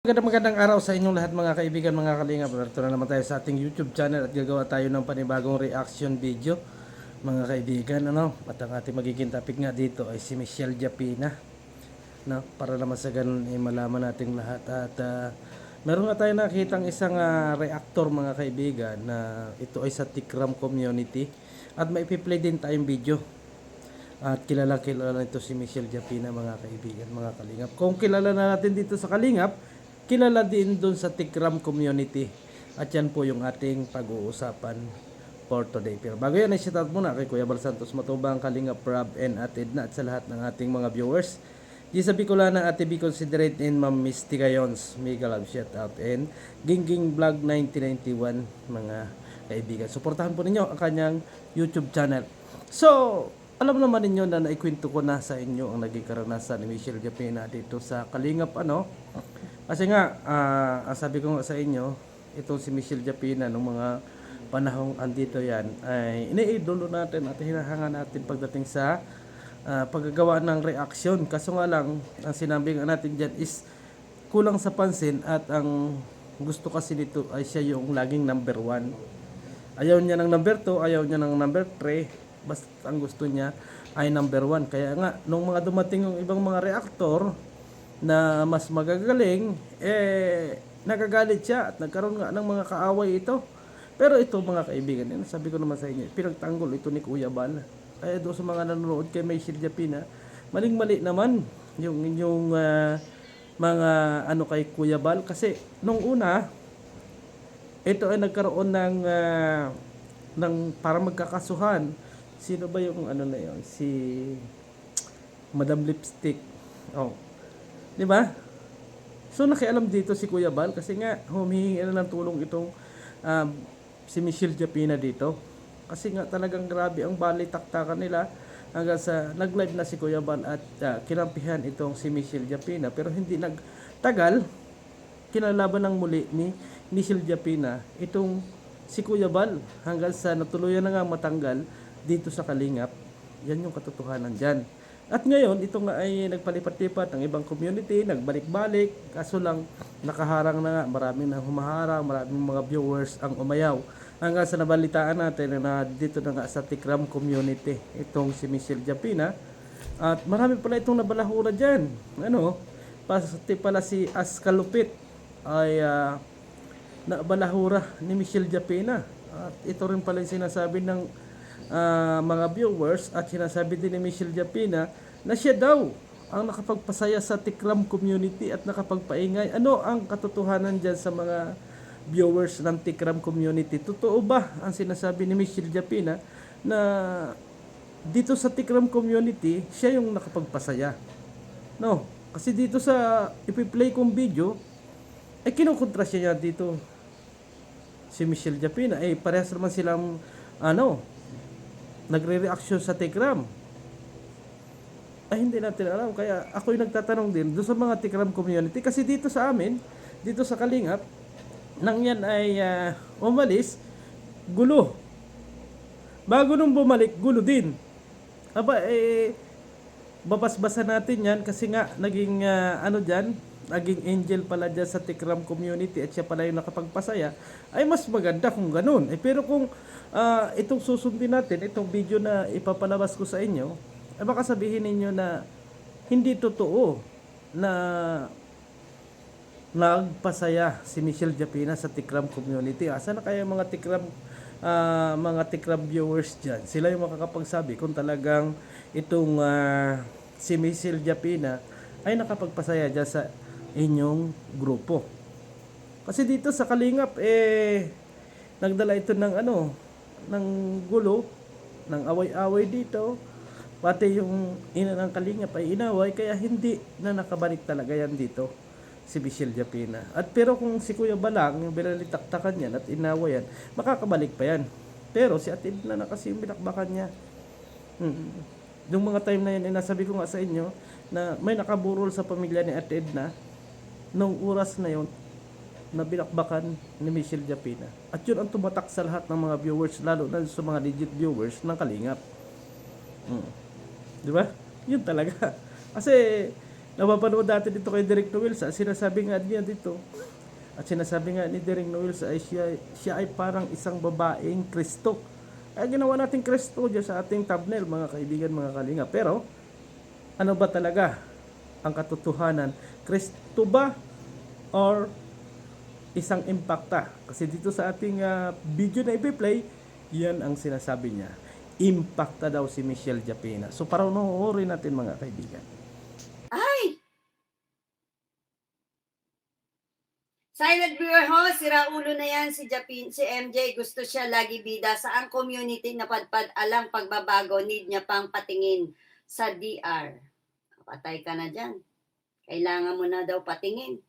Magandang araw sa inyong lahat mga kaibigan, mga kalingap. Narito na naman tayo sa ating YouTube channel at gagawa tayo ng panibagong reaction video mga kaibigan. At ang ating magiging topic nga dito ay si Michelle Japina, para naman sa ganun ay malaman natin lahat. At meron nga tayo nakitang isang reactor mga kaibigan na ito ay sa Tikram community at maipi-play din tayong video. At kilala nito si Michelle Japina mga kaibigan, mga kalingap. Kung kilala na natin dito sa kalingap, kilala din dun sa Tikram community. At yan po yung ating pag-uusapan for today. Pero bago yan, i-shout out muna kay Kuya Bal Santos Matubang, Kalingap Rob, and Ate Edna at sa lahat ng ating mga viewers. Gisa Bicolana, Ate Be Considerate, and Ma'am Misty Gayons. Mega love shout out, and Gingging Vlog 1991 mga kaibigan. Suportahan po ninyo ang kanyang YouTube channel. So, alam naman ninyo na naikwento ko na sa inyo ang naging karanasan ni Michelle Japina dito sa Kalingap Kasi nga, sabi ko nga sa inyo, itong si Michelle Japina nung mga panahong andito yan, ay iniidolo natin at hinahanga natin pagdating sa paggagawa ng reaction. Kaso nga lang, ang sinabi nga natin dyan is kulang sa pansin at ang gusto kasi nito ay siya yung laging number 1. Ayaw niya ng number 2, ayaw niya ng number 3, basta ang gusto niya ay number 1. Kaya nga, nung mga dumating yung ibang mga reactor na mas magagaling, nagagalit siya at nagkaroon nga ng mga kaaway ito. Pero ito mga kaibigan, sabi ko naman sa inyo, pinagtanggol ito ni Kuya Bal. Kaya doon sa mga nanonood kay Michelle Japina, maling-mali naman yung inyong mga kay Kuya Bal. Kasi nung una, ito ay nagkaroon ng para magkakasuhan. Sino ba yung na yun? Si Madam Lipstick. Di ba? So nakialam dito si Kuya Bal kasi nga humihingi na ng tulong itong si Michelle Japina dito. Kasi nga talagang grabe ang balitaktakan nila hanggang sa nag-live na si Kuya Bal at kinampihan itong si Michelle Japina. Pero hindi nagtagal, kinalaban ng muli ni Michelle Japina itong si Kuya Bal hanggang sa natuluyan na nga matanggal dito sa Kalingap. Yan yung katotohanan dyan. At ngayon, ito nga ay nagpalipat-lipat ng ibang community, nagbalik-balik. Kaso lang, nakaharang na nga. Maraming nang humaharang, maraming mga viewers ang umayaw. Hanggang sa nabalitaan natin na dito na nga sa Tikram community, itong si Michelle Japina. At marami pala itong nabalahura dyan. Pati pala si Askalupit ay nabalahura ni Michelle Japina. At ito rin pala yung sinasabi ng mga viewers at sinasabi din ni Michelle Japina na siya daw ang nakapagpasaya sa Tikram community at nakapagpaingay. Ano ang katotohanan dyan sa mga viewers ng Tikram community? Totoo ba ang sinasabi ni Michelle Japina na dito sa Tikram community siya yung nakapagpasaya? No, kasi dito sa ipi-play kong video ay kinukontra siya dito si Michelle Japina. Parehas naman silang nagre-reaction sa Tikram. Hindi natin alam. Kaya ako'y nagtatanong din doon sa mga Tikram community. Kasi dito sa amin, dito sa Kalingap, nang yan ay umalis, gulo. Bago nung bumalik, gulo din. Babasbasan natin yan kasi nga naging naging angel pala dyan sa Tikram community at siya pala yung nakapagpasaya, ay mas maganda kung ganun. Pero kung itong susundin natin, itong video na ipapalabas ko sa inyo, baka sabihin ninyo na hindi totoo na nagpasaya si Michelle Japina sa Tikram community. Asa na kaya mga Tikram viewers dyan? Sila yung makakapagsabi kung talagang itong si Michelle Japina ay nakapagpasaya dyan sa inyong grupo. Kasi dito sa Kalingap nagdala ito ng gulo, ng away-away dito. Pati yung ina ng Kalingap ay inaway, kaya hindi na nakabalik talaga yan dito si Michelle Japina. Pero kung si Kuya Balang yung binalitaktakan yan at inawayan, makakabalik pa yan. Pero si Ate Edna na kasi yung binakbakan niya. Yung mga time na yan, nasabi ko nga sa inyo na may nakaburol sa pamilya ni Ate Edna nung oras na yon na binakbakan ni Michelle Japina. At yun ang tumatak sa lahat ng mga viewers, lalo na sa mga legit viewers ng Kalingap. Di ba? Yun talaga. Kasi Napapanood dati dito kay Derek Noel sa sinasabi nga niya dito. At sinasabi nga ni Derek Noel sa ay siya ay parang isang babaeng Kristo. Ay ginawa natin Kristo dyan sa ating thumbnail mga kaibigan, mga kalinga. Pero ano ba talaga ang katotohanan? Kristo ba or isang impacta? Kasi dito sa ating video na i-play, yan ang sinasabi niya. Impacta daw si Michelle Japina. So panoorin natin mga kaibigan. Ay! Silent viewer ho, sira ulo na yan si MJ. Gusto siya lagi bida. Sa ang community na padpad alang pagbabago, need niya pang patingin sa DR. Patay ka na dyan. Kailangan mo na daw patingin.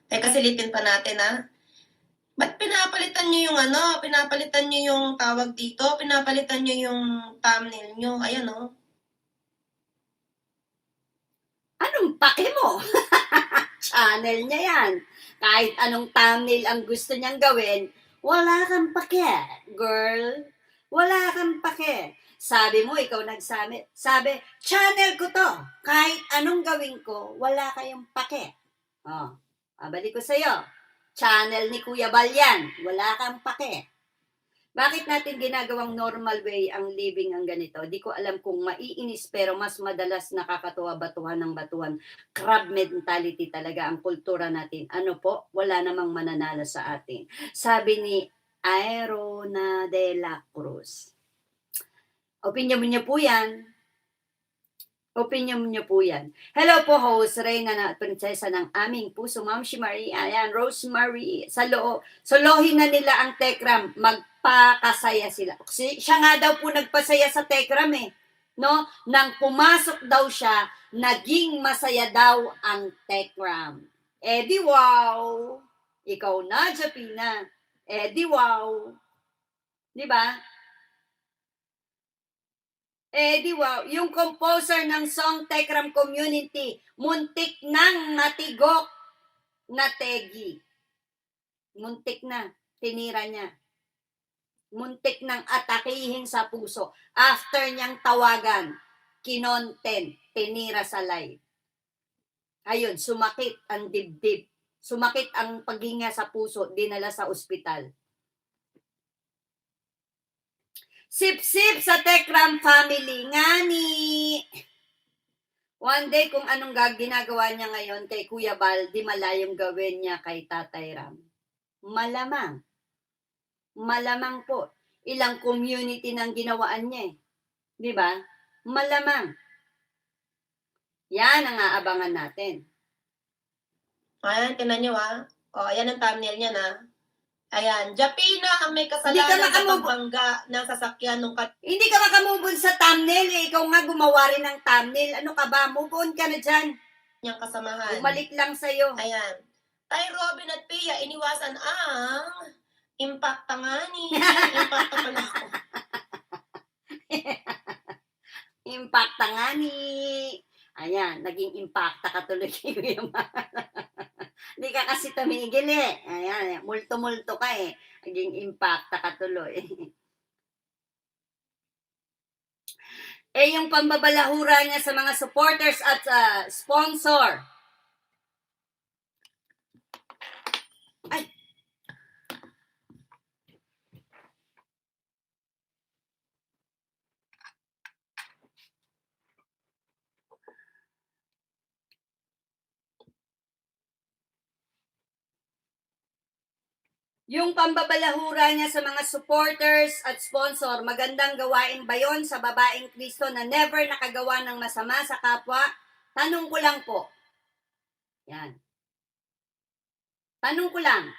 Teka, silipin pa natin, ha? Ba't pinapalitan nyo yung pinapalitan nyo yung tawag dito, pinapalitan nyo yung thumbnail nyo, ayan, Anong pake mo? Channel niya yan. Kahit anong thumbnail ang gusto niyang gawin, wala kang pake, girl. Wala kang pake. Sabi mo, ikaw nagsabi. Sabi, channel ko to. Kahit anong gawin ko, wala kayong pake. Oh, babalik ko sa'yo. Channel ni Kuya Bal yan. Wala kang pake. Bakit natin ginagawang normal way ang living ang ganito? Di ko alam kung maiinis pero mas madalas nakakatuwa batuhan ng batuhan. Crab mentality talaga ang kultura natin. Ano po? Wala namang mananalo sa atin. Sabi ni Airona de la Cruz. Opinion niyo po yan. Opinion niyo po yan. Hello po, host, Reyna na prinsesa ng aming puso, Ma'am Marie. Ayan, Rosemary. Solohin na nila ang Tekram. Magpakasaya sila. Siya nga daw po nagpasaya sa Tekram eh. No? Nang pumasok daw siya, naging masaya daw ang Tekram. Eh di wow. Ikaw na, Japina. Eh di wow. Di ba? Eh di wow, yung composer ng song Tekram Community, muntik nang matigok na Tegi. Muntik na, tinira niya. Muntik nang atakihin sa puso. After niyang tawagan, kinontent, tinira sa live. Ayun, sumakit ang dibdib. Sumakit ang paghinga sa puso, dinala sa ospital. Sip-sip sa Tekram family. Ngani! One day, kung anong ginagawa niya ngayon kay Kuya Bal, di malayong gawin niya kay Tatay Ram. Malamang. Malamang po. Ilang community nang ginawaan niya eh. Di ba? Malamang. Yan ang aabangan natin. Ayan, tinan nyo, ayan ang thumbnail niya, na. Ayan, Japina ang may Hindi ka kasalanan sa makamove- pagbangga ng sasakyan nung Hindi ka makamove on sa thumbnail eh. Ikaw nga gumawa rin ng thumbnail. Ano ka ba? Move on ka na dyan. kanyang kasamahan. Bumalik lang sa'yo. Ayan. Tay Robin at Pia, iniwasan ang impacta nga ni. Impacta pala ako. Impacta nga ni. Ayan, naging impacta ka tuloy. Hindi ka kasi tumigil eh. Ayan, multo-multo ka eh. Naging impacta ka tuloy. Eh, yung pambabalahura niya sa mga supporters at sponsor. Ay! Yung pambabalahura niya sa mga supporters at sponsor, magandang gawain ba yon sa babaeng Kristo na never nakagawa ng masama sa kapwa? Tanong ko lang po. Yan. Tanong ko lang.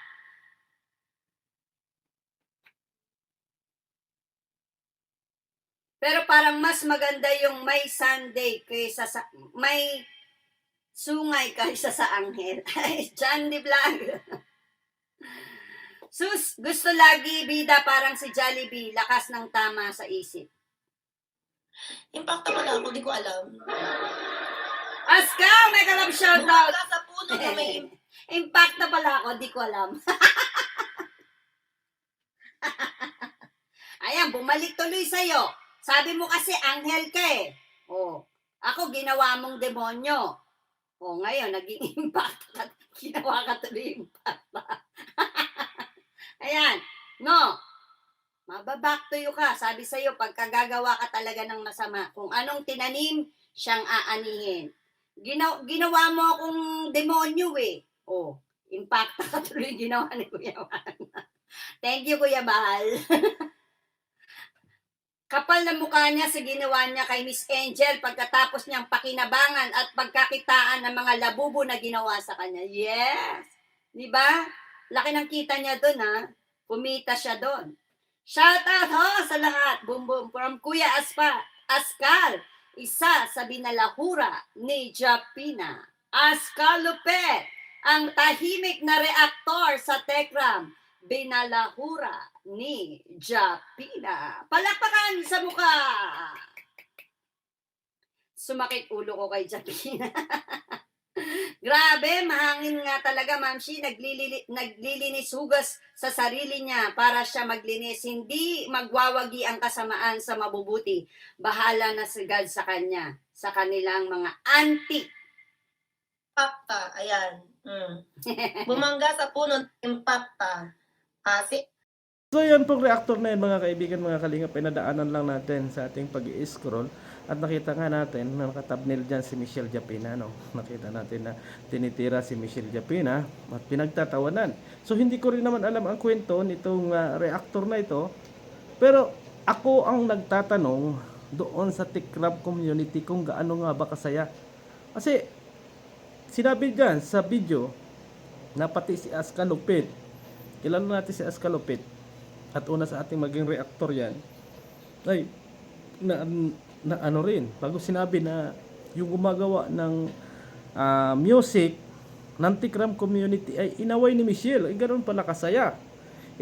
Pero parang mas maganda yung may Sunday kaysa sa may sungay kaysa sa anghel. Ay, John the Vlog. Sus, gusto lagi bida parang si Jollibee, lakas ng tama sa isip. Impacta pala ako, di ko alam. Aska, may kalab shoutout. Bumala sa puno na may Impact na pala ako, di ko alam. Ayan, bumalik tuloy sa'yo. Sabi mo kasi anghel ka eh. Oh. Ako, ginawa mong demonyo. O ngayon, naging impact ka. Ginawa ka tuloy impact. Ayan. No. Mababack to you ka. Sabi sa'yo, pagka gagawa ka talaga ng masama, kung anong tinanim, siyang aanihin. Ginawa mo akong demonyo eh. O, impact ka tuloy ginawa ni Kuya Bahal. Thank you, Kuya Bahal. Kapal na mukha niya sa ginawa niya kay Miss Angel pagkatapos niyang pakinabangan at pagkakitaan ng mga labubo na ginawa sa kanya. Yes! Di ba? Laki ng kita niya doon, ha? Kumita siya doon. Shout out ho sa lahat. Boom boom from Kuya Askal. Isa sa binalahura ni Japina. Askal Lupet, ang tahimik na reaktor sa Tekram. Binalahura ni Japina. Palakpakan sa mukha. Sumakit ulo ko kay Japina. Grabe, mahangin nga talaga, Ma'am Shi. Naglilinis hugas sa sarili niya para siya maglinis. Hindi magwawagi ang kasamaan sa mabubuti. Bahala na si God sa kanya, sa kanilang mga anti. Impacta, ayan. Bumangga sa puno, impacta. Kasi So yan pong reactor na yun mga kaibigan, mga kalingap, pinadaanan lang natin sa ating pag-i-scroll at nakita nga natin na nakatabnil dyan si Michelle Japina, no? Nakita natin na tinitira si Michelle Japina at pinagtatawanan. So hindi ko rin naman alam ang kwento nitong reactor na ito, pero ako ang nagtatanong doon sa Tikram community kung gaano nga ba kasaya. Kasi sinabi dyan sa video na pati si Aska Lupit, kilala natin si Aska Lupit, at una sa ating maging reactor yan, ay na ano rin, bago sinabi na yung gumagawa ng music ng Tikram community ay inaway ni Michelle, ay ganoon pala kasaya.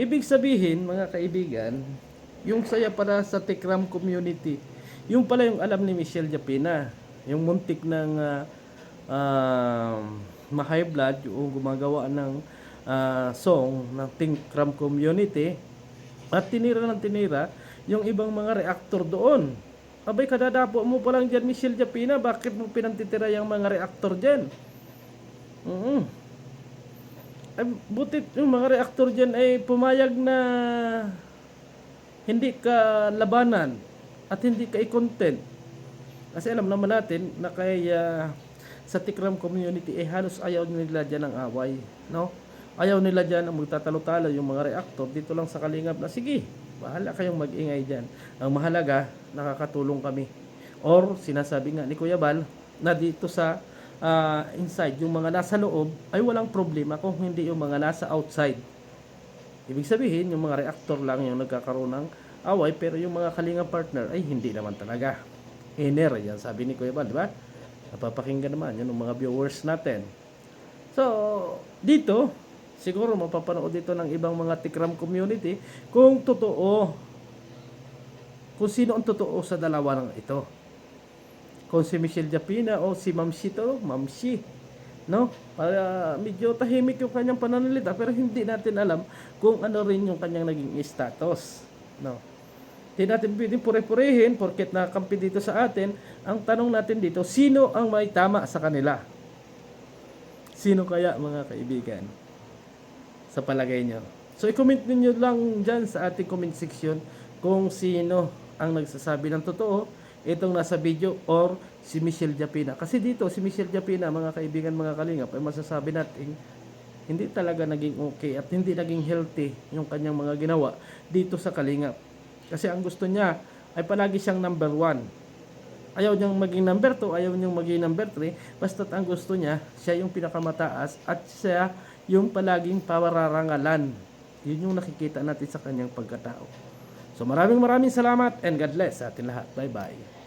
Ibig sabihin mga kaibigan, yung saya para sa Tikram community, yung pala yung alam ni Michelle Japina, yung muntik ng ma-high blood, yung gumagawa ng song ng Tikram community, at tinira ng tinira yung ibang mga reactor doon. Abay, kadadapo mo pa lang dyan, Michelle Japina, bakit mo pinantitira yung mga reactor dyan? Ay, butit yung mga reactor dyan ay pumayag na hindi ka labanan at hindi ka i-content. Kasi alam naman natin na kaya sa Tikram community eh halos ayaw nila dyan ng away, no? Ayaw nila dyan ang magtatalo-talo yung mga reactor dito lang sa Kalingap na sige, bahala kayong mag-ingay dyan. Ang mahalaga, nakakatulong kami. Or sinasabi nga ni Kuya Bal na dito sa inside, yung mga nasa loob ay walang problema kung hindi yung mga nasa outside. Ibig sabihin, yung mga reactor lang yung nagkakaroon ng away, pero yung mga Kalingap partner ay hindi naman talaga. Inner, yan sabi ni Kuya Bal, di ba? Napapakinggan naman yun ng mga viewers natin. So, dito, siguro mapapanood dito ng ibang mga Tikram community kung totoo, kung sino ang totoo sa dalawa ng ito. Kung si Michelle Japina o si Ma'am Shi to, Ma'am Shi, no? Para medyo tahimik yung kanyang pananalita, pero hindi natin alam kung ano rin yung kanyang naging status, no? Hindi natin pwedeng pure-purehin porket nakakampi dito sa atin. Ang tanong natin dito, sino ang may tama sa kanila? Sino kaya mga kaibigan? Sa palagay nyo. So i-comment niyo lang dyan sa ating comment section kung sino ang nagsasabi ng totoo, itong nasa video or si Michelle Japina. Kasi dito si Michelle Japina, mga kaibigan, mga kalingap, ay masasabi natin hindi talaga naging okay at hindi naging healthy yung kanyang mga ginawa dito sa Kalingap. Kasi ang gusto niya ay palagi siyang number 1. Ayaw niyang maging number 2, ayaw niyang maging number 3, basta't ang gusto niya, siya yung pinakamataas at siya yung palaging pararangalan. Yun yung nakikita natin sa kanyang pagkatao. So maraming salamat and God bless sa atin lahat. Bye bye.